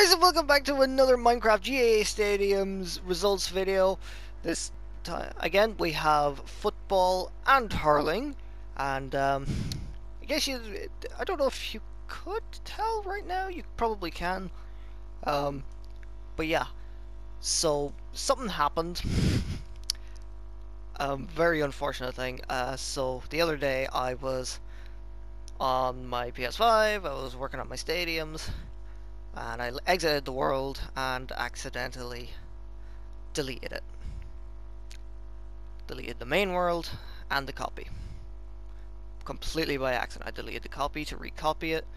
guys, and welcome back to another Minecraft GAA Stadiums results video. This time, again, we have football and hurling, and I guess I don't know if you could tell right now, you probably can, but yeah, so something happened, very unfortunate thing. So the other day I was on my PS5, I was working on my stadiums, and I exited the world and accidentally deleted it. Deleted the main world and the copy. Completely by accident. I deleted the copy to recopy it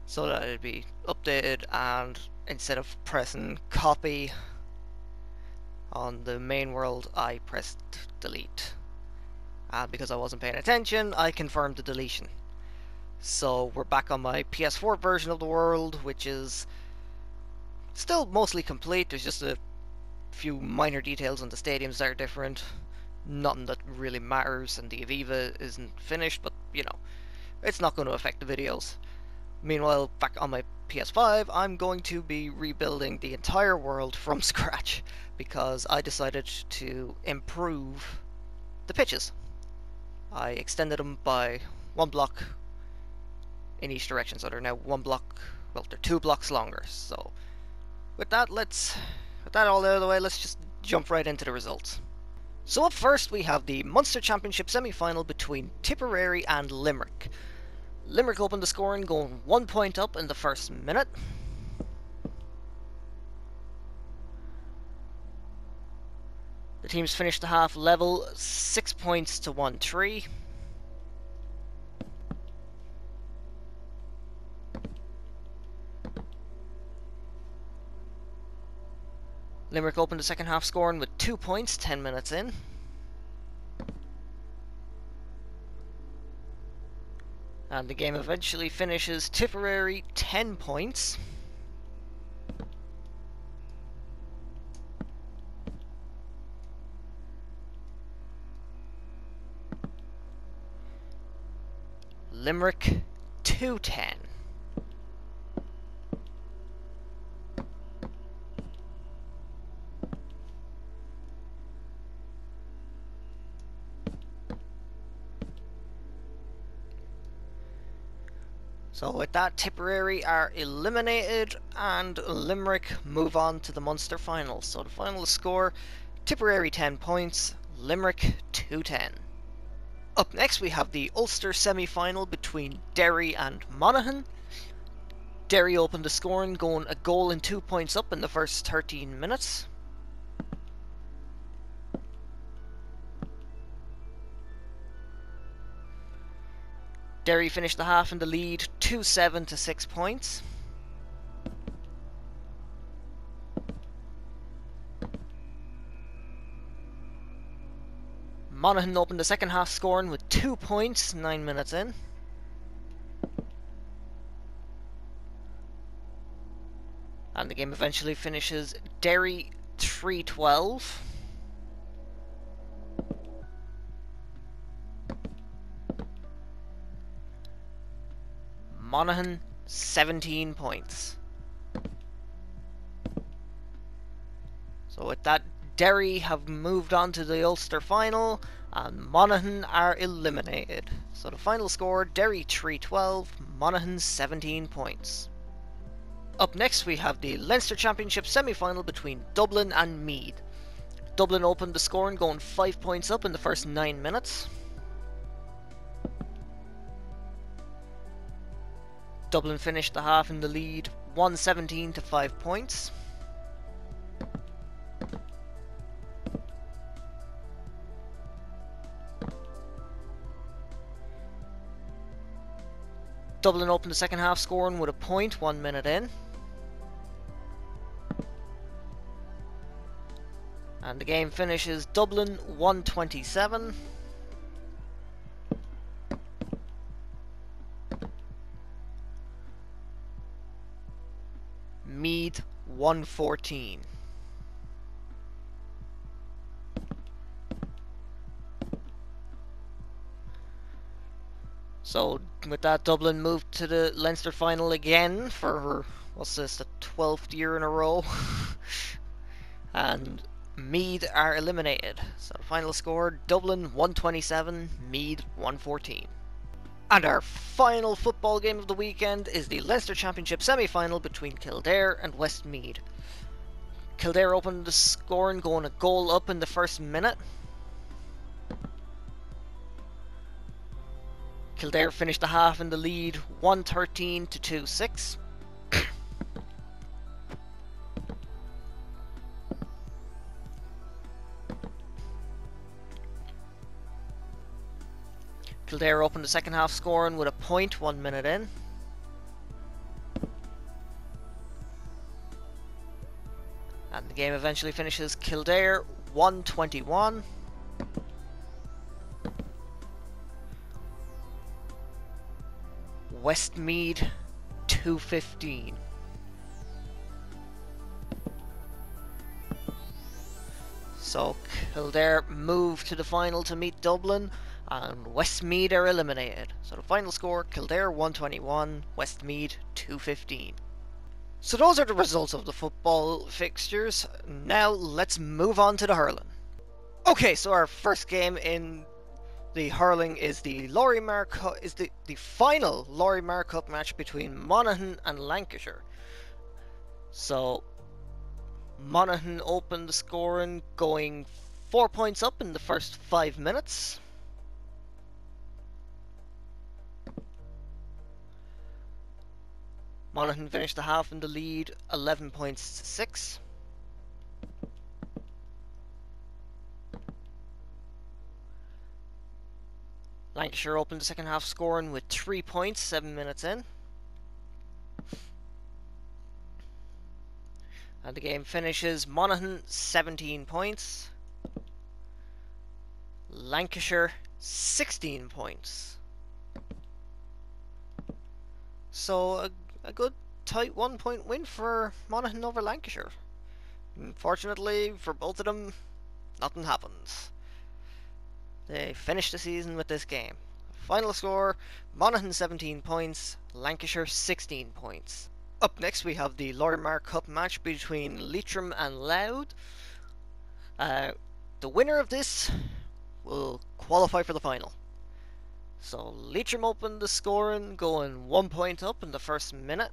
so that it'd be updated, and instead of pressing copy on the main world, I pressed delete. And because I wasn't paying attention, I confirmed the deletion. So we're back on my PS4 version of the world, which is still mostly complete. There's just a few minor details on the stadiums that are different. Nothing that really matters, and the Aviva isn't finished, but you know, it's not going to affect the videos. Meanwhile, back on my PS5, I'm going to be rebuilding the entire world from scratch because I decided to improve the pitches. I extended them by one block in each direction, so they're now one block, well, they're 2 blocks longer. So with that all out of the way, let's just jump right into the results. So up first we have the Munster Championship semi-final between Tipperary and Limerick. Limerick opened the scoring, going 1 point up in the first minute. The teams finished the half level, 6 points to 1-3. Limerick opened the second half scoring with 2 points 10 minutes in. And the game eventually finishes Tipperary 10 points. Limerick 2-10. So with that, Tipperary are eliminated and Limerick move on to the Munster final. So the final score, Tipperary 10 points, Limerick 2-10. Up next we have the Ulster semi-final between Derry and Monaghan. Derry opened the scoring, going a goal and 2 points up in the first 13 minutes. Derry finished the half in the lead, 2-7 to 6 points. Monaghan opened the second half scoring with 2 points 9 minutes in. And the game eventually finishes Derry 3-12. Monaghan 17 points. So with that, Derry have moved on to the Ulster final and Monaghan are eliminated. So the final score, Derry 3-12, Monaghan 17 points. Up next we have the Leinster Championship semi-final between Dublin and Meath. Dublin opened the scoring, going 5 points up in the first 9 minutes. Dublin finished the half in the lead, 1-17 to 5 points. Dublin opened the second half scoring with a point 1 minute in. And the game finishes Dublin 127. Meath 114. So with that, Dublin moved to the Leinster final again for What's this, the 12th year in a row? And Meath are eliminated. So the final score, Dublin 127, Meath 114. And our final football game of the weekend is the Leinster Championship semi-final between Kildare and Westmeath. Kildare opened the scoring, going a goal up in the first minute. Kildare finished the half in the lead, 113 to 2-6. Kildare opened the second half scoring with a point 1 minute in. And the game eventually finishes Kildare 121. Westmeath 215. So Kildare move to the final to meet Dublin, and Westmeath are eliminated. So the final score, Kildare 121, Westmeath 215. So those are the results of the football fixtures. Now let's move on to the hurling. Okay, so our first game in the hurling is the Lorimar Cup, is the final Lorimar Cup match between Monaghan and Lancashire. So Monaghan opened the scoring, going 4 points up in the first 5 minutes. Monaghan finished the half in the lead, 11 points to 6. Lancashire opened the second half scoring with 3 points, 7 minutes in. And the game finishes Monaghan 17 points, Lancashire 16 points. So a good tight 1 point win for Monaghan over Lancashire. Unfortunately for both of them, nothing happens. They finished the season with this game. Final score, Monaghan 17 points, Lancashire 16 points. Up next we have the Lorimar Cup match between Leitrim and Louth. The winner of this will qualify for the final. So Leitrim opened the scoring, going 1 point up in the first minute.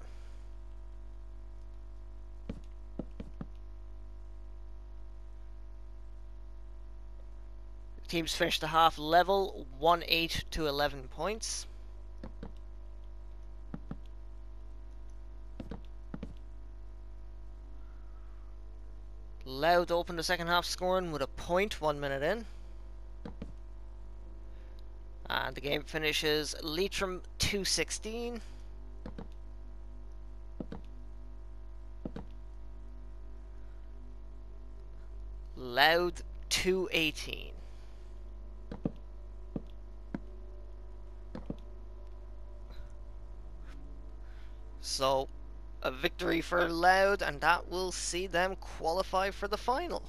Teams finished the half level, 1-8 to 11 points. Louth opened the second half scoring with a point 1 minute in. And the game finishes Leitrim 216. Louth 218. So a victory for Louth, and that will see them qualify for the final.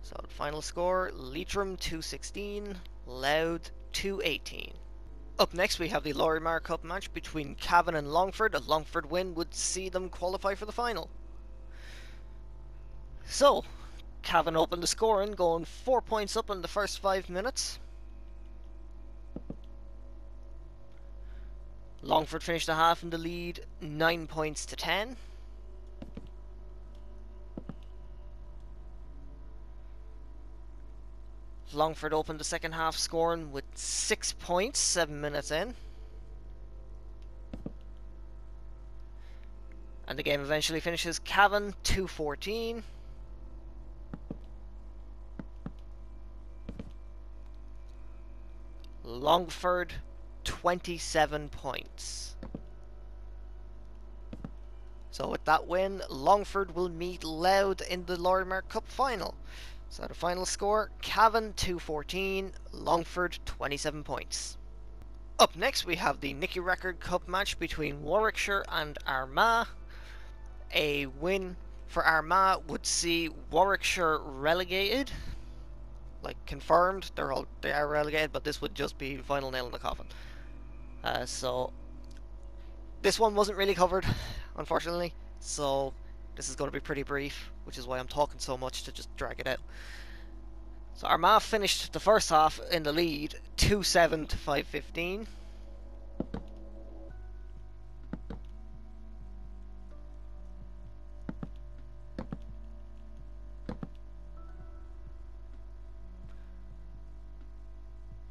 So the final score, Leitrim 216, Louth 218. Up next we have the Lorimar Cup match between Cavan and Longford. A Longford win would see them qualify for the final. So, Cavan opened the scoring, going 4 points up in the first 5 minutes. Longford finished the half in the lead, 9 points to 10. Longford opened the second half scoring with 6 points, 7 minutes in. And the game eventually finishes Cavan 214. Longford 27 points. So with that win, Longford will meet Louth in the Lorimar Cup final. So the final score, Cavan 214, Longford 27 points. Up next we have the Nicky Record Cup match between Warwickshire and Armagh. A win for Armagh would see Warwickshire relegated. Like, confirmed, they are relegated, but this would just be the final nail in the coffin. So this one wasn't really covered, unfortunately. so this is going to be pretty brief, which is why I'm talking so much to just drag it out. So Armagh finished the first half in the lead 2-7 to 5-15.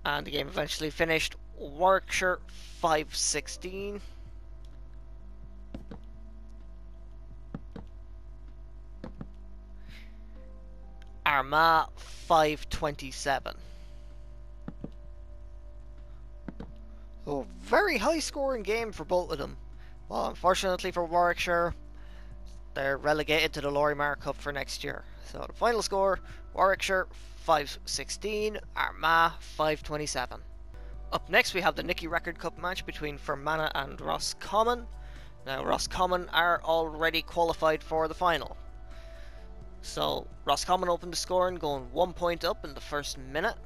And the game eventually finished Warwickshire 5-16. Armagh 5-27. So very high scoring game for both of them. Well, unfortunately for Warwickshire, they're relegated to the Lorimar Cup for next year. So the final score, Warwickshire 5-16, Armagh 5-27. Up next we have the Nicky Record Cup match between Fermanagh and Roscommon. Now Roscommon are already qualified for the final. So Roscommon opened the scoring, going 1 point up in the first minute.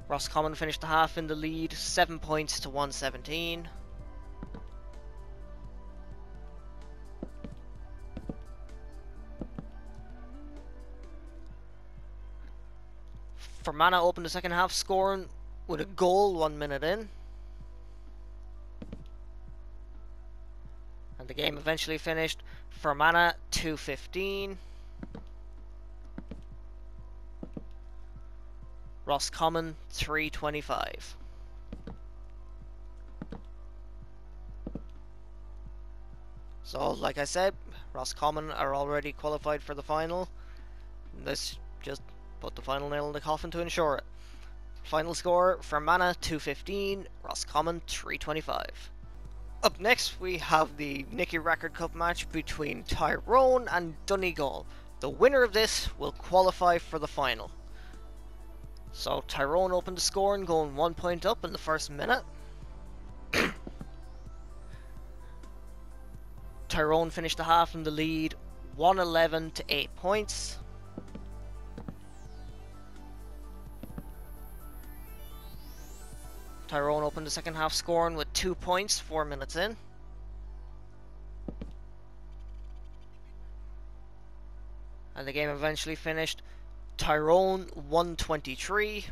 Roscommon finished the half in the lead, 7 points to 117. Fermanagh opened the second half scoring with a goal 1 minute in. And the game eventually finished Fermanagh 2-15. Roscommon 3-25. So, like I said, Roscommon are already qualified for the final. Let's just put the final nail in the coffin to ensure it. Final score, Fermanagh 2-15, Roscommon 3-25. Up next we have the Nicky Record Cup match between Tyrone and Donegal. The winner of this will qualify for the final. So Tyrone opened the scoring, going 1 point up in the first minute. Tyrone finished the half in the lead, 111 to 8 points. Tyrone opened the second half scoring with 2 points 4 minutes in. And the game eventually finished Tyrone 123,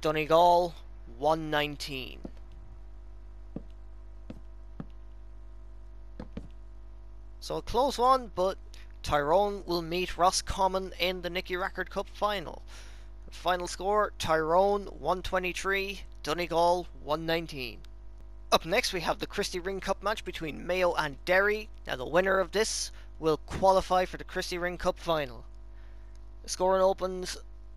Donegal 119. So a close one, but Tyrone will meet Roscommon in the Nicky Record Cup final. Final score, Tyrone 123, Donegal 119. Up next we have the Christy Ring Cup match between Mayo and Derry. Now the winner of this will qualify for the Christy Ring Cup final. The scoring opens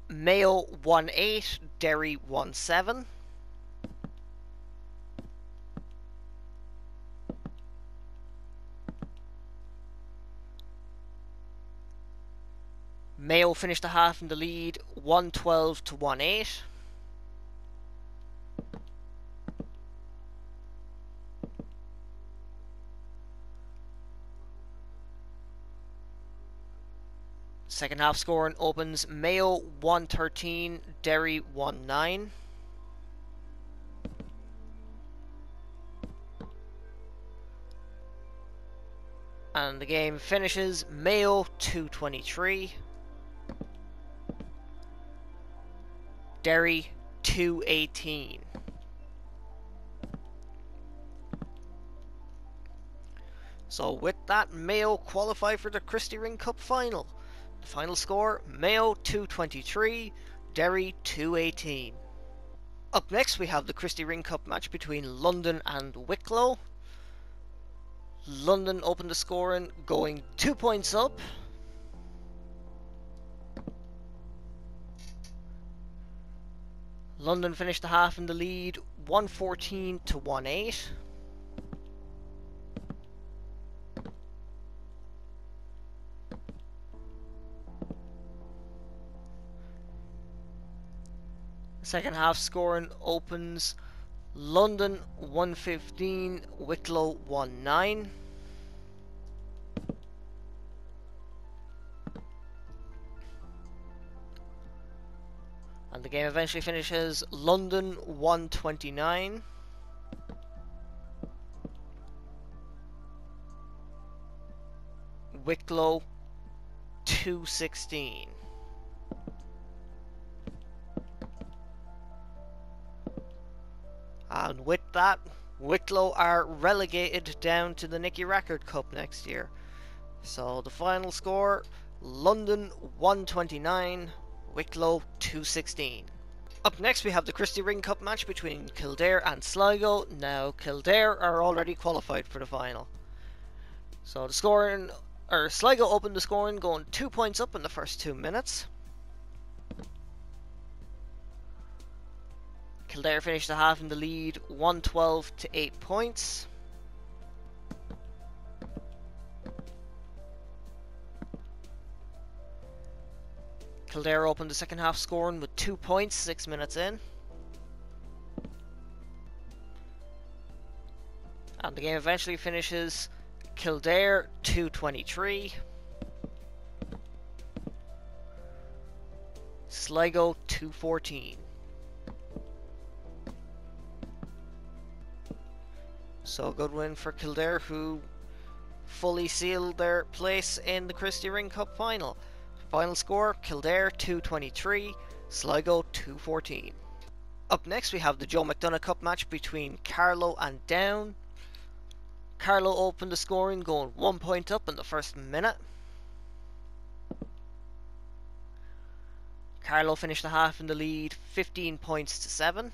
Mayo 1-8, Derry 1-7. Mayo finished the half in the lead, 112 to 1-8. Second half scoring opens Mayo 113, Derry 1-9. And the game finishes Mayo 223, Derry 218. So with that, Mayo qualify for the Christy Ring Cup final. The final score, Mayo 223, Derry 218. Up next we have the Christy Ring Cup match between London and Wicklow. London opened the scoring, going 2 points up. London finished the half in the lead, 114 to 1-8. Second half scoring opens London 115, Wicklow 1-9. And the game eventually finishes London 129. Wicklow 216. And with that, Wicklow are relegated down to the Nicky Rackard Cup next year. So the final score, London 129, Wicklow 216. Up next we have the Christy Ring Cup match between Kildare and Sligo. Now Kildare are already qualified for the final. So the scoring, Sligo opened the scoring going 2 points up in the first 2 minutes. Kildare finished the half in the lead 112 to 8 points. Kildare opened the second half scoring with 2 points 6 minutes in. And the game eventually finishes Kildare 223. Sligo 214. So a good win for Kildare, who fully sealed their place in the Christy Ring Cup final. Final score, Kildare 223, Sligo 214. Up next we have the Joe McDonagh Cup match between Carlow and Down. Carlow opened the scoring going 1 point up in the first minute. Carlow finished the half in the lead 15 points to 7.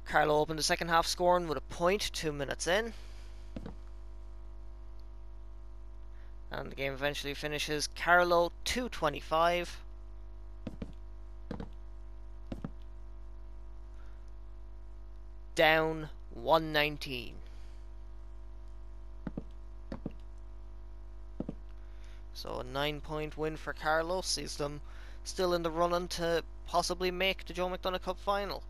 Carlow opened the second half scoring with a point 2 minutes in. And the game eventually finishes Carlow 225. Down 119. So a 9-point win for Carlow sees them still in the running to possibly make the Joe McDonagh Cup final.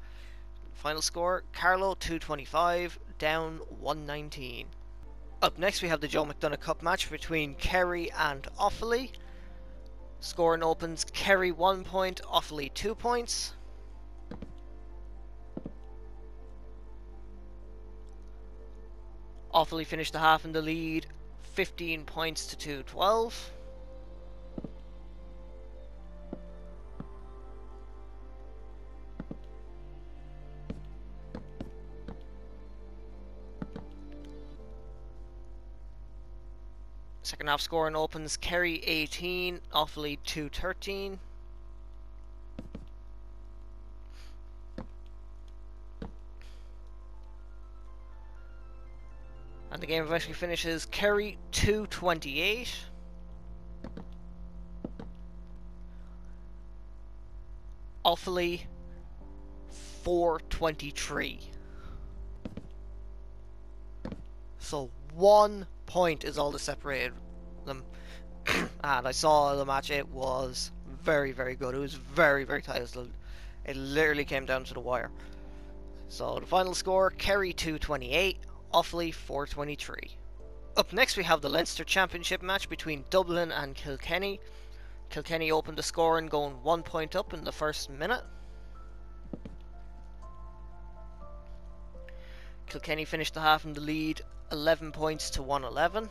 Final score, Carlow 225, Down 119. Up next we have the Joe McDonagh Cup match between Kerry and Offaly. Scoring opens Kerry 1 point, Offaly 2 points. Offaly finished the half in the lead 15 points to 212. Second half scoring opens Kerry 18, Offaly 213. And the game eventually finishes Kerry 228. Offaly 423. So 1 point is all that separated them. And I saw the match, it was very, very good. It was very, very tight. It literally came down to the wire. So the final score, Kerry 228, Offaly 423. Up next we have the Leinster Championship match between Dublin and Kilkenny. Kilkenny opened the scoring going 1 point up in the first minute. Kilkenny finished the half in the lead 11 points to 111.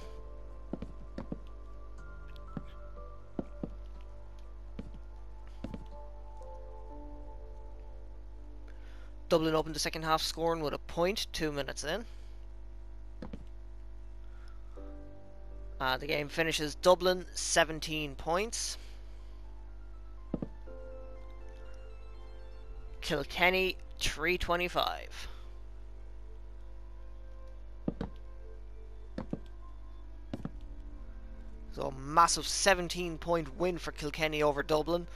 Dublin opened the second half scoring with a point 2 minutes in. The game finishes Dublin 17 points. Kilkenny 325. So a massive 17-point win for Kilkenny over Dublin.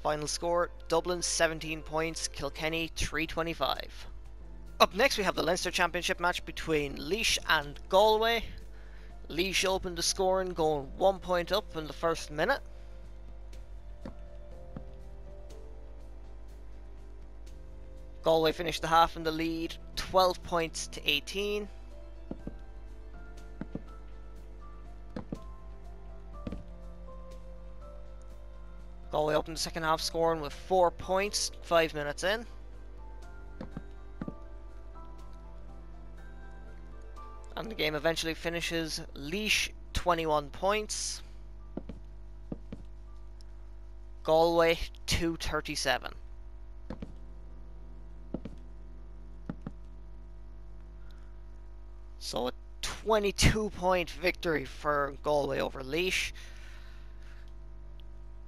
Final score, Dublin 17 points, Kilkenny 325. Up next we have the Leinster Championship match between Laois and Galway. Laois opened the scoring going 1 point up in the first minute. Galway finished the half in the lead 12 points to 18. Galway opened the second half scoring with 4 points, 5 minutes in. And the game eventually finishes Laois 21 points, Galway 237. So a 22-point victory for Galway over Laois.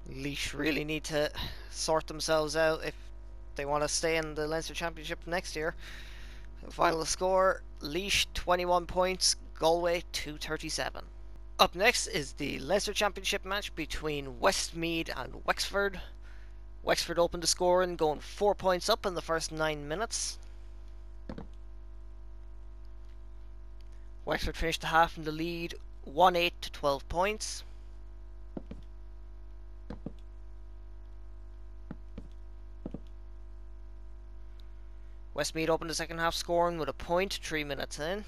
Laois really need to sort themselves out if they want to stay in the Leinster Championship next year. The final score, Laois 21 points, Galway 237. Up next is the Leinster Championship match between Westmeath and Wexford. Wexford opened the scoring, going 4 points up in the first 9 minutes. Wexford finished the half in the lead, 1-8 to 12 points. Westmeath opened the second half scoring with a point 3 minutes in.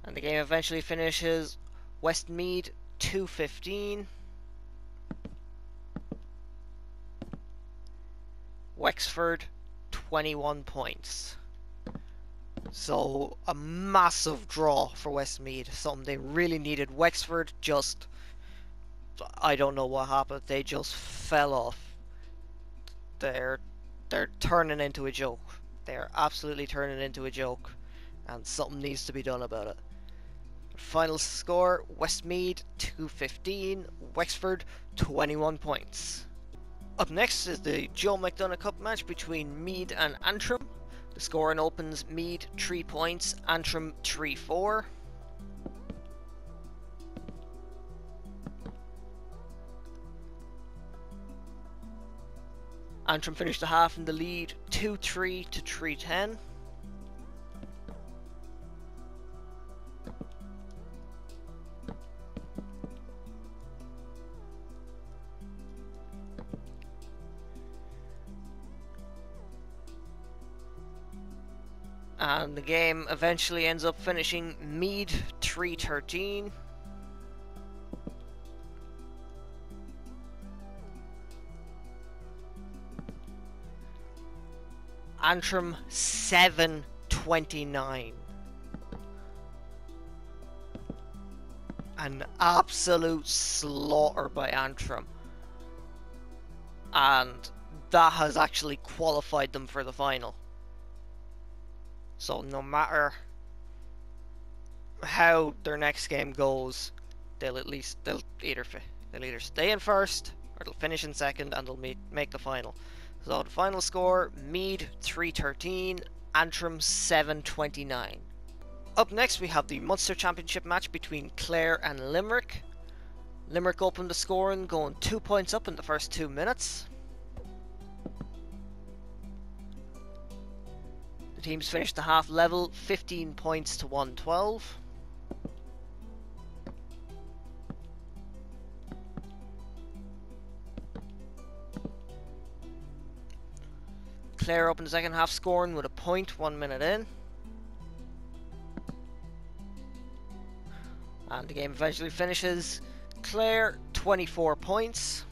And the game eventually finishes Westmeath 215. Wexford 21 points. So a massive draw for Westmeath, something they really needed. Wexford just, I don't know what happened, they just fell off. They're turning into a joke. They're absolutely turning into a joke, and something needs to be done about it. Final score, Westmeath 215, Wexford 21 points. Up next is the Joe McDonagh Cup match between Meath and Antrim. The scoring opens Meath 3 points, Antrim 3-4. Antrim finished the half in the lead 2-3 to 3-10. And the game eventually ends up finishing Meath 3-13. Antrim 7-29. An absolute slaughter by Antrim. And that has actually qualified them for the final. So no matter how their next game goes, they'll either stay in first or they'll finish in second and they'll make the final. So the final score, Meath 3-13, Antrim 7-29. Up next we have the Munster Championship match between Clare and Limerick. Limerick opened the scoring, going 2 points up in the first 2 minutes. The teams finished the half level, 15 points to 112. Clare opened the second half scoring with a point 1 minute in. And the game eventually finishes Clare 24 points.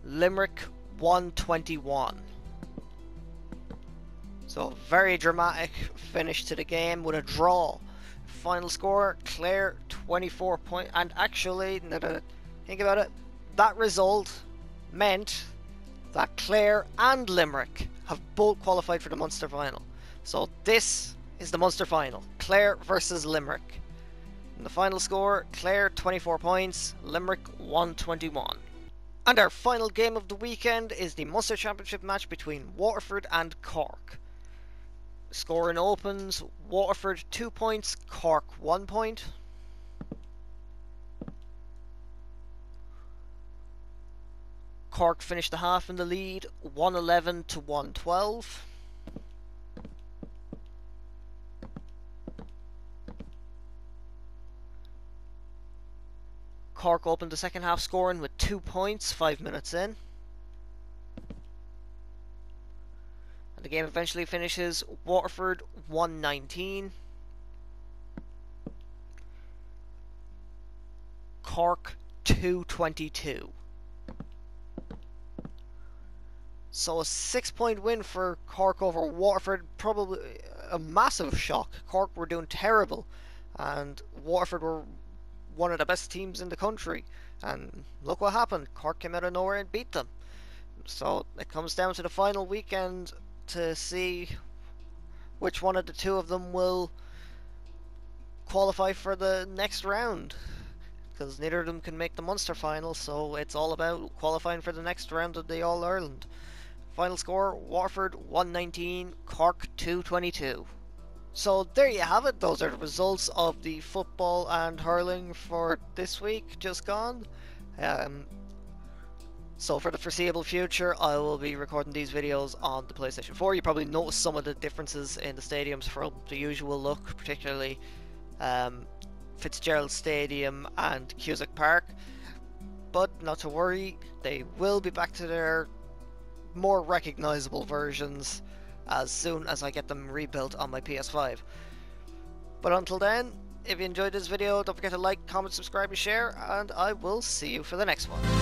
Limerick 121. So very dramatic finish to the game with a draw. Final score, Clare 24 points. And actually, now that I think about it, that result meant that Clare and Limerick have both qualified for the Munster final. So this is the Munster final, Clare versus Limerick. And the final score, Clare 24 points, Limerick 121. And our final game of the weekend is the Munster Championship match between Waterford and Cork. Scoring opens, Waterford 2 points, Cork 1 point. Cork finished the half in the lead, 111 to 112. Cork opened the second half scoring with 2 points, 5 minutes in. And the game eventually finishes Waterford 119. Cork 2-22. So a 6-point win for Cork over Waterford, probably a massive shock. Cork were doing terrible, and Waterford were one of the best teams in the country. And look what happened. Cork came out of nowhere and beat them. So it comes down to the final weekend to see which one of the two of them will qualify for the next round, because neither of them can make the Munster final, so it's all about qualifying for the next round of the All-Ireland. Final score, Waterford 119, Cork 222. So there you have it, those are the results of the football and hurling for this week, just gone. So for the foreseeable future, I will be recording these videos on the PlayStation 4. You probably noticed some of the differences in the stadiums from the usual look, particularly Fitzgerald Stadium and Cusack Park. But not to worry, they will be back to their more recognisable versions as soon as I get them rebuilt on my PS5. But until then, if you enjoyed this video, don't forget to like, comment, subscribe and share, and I will see you for the next one.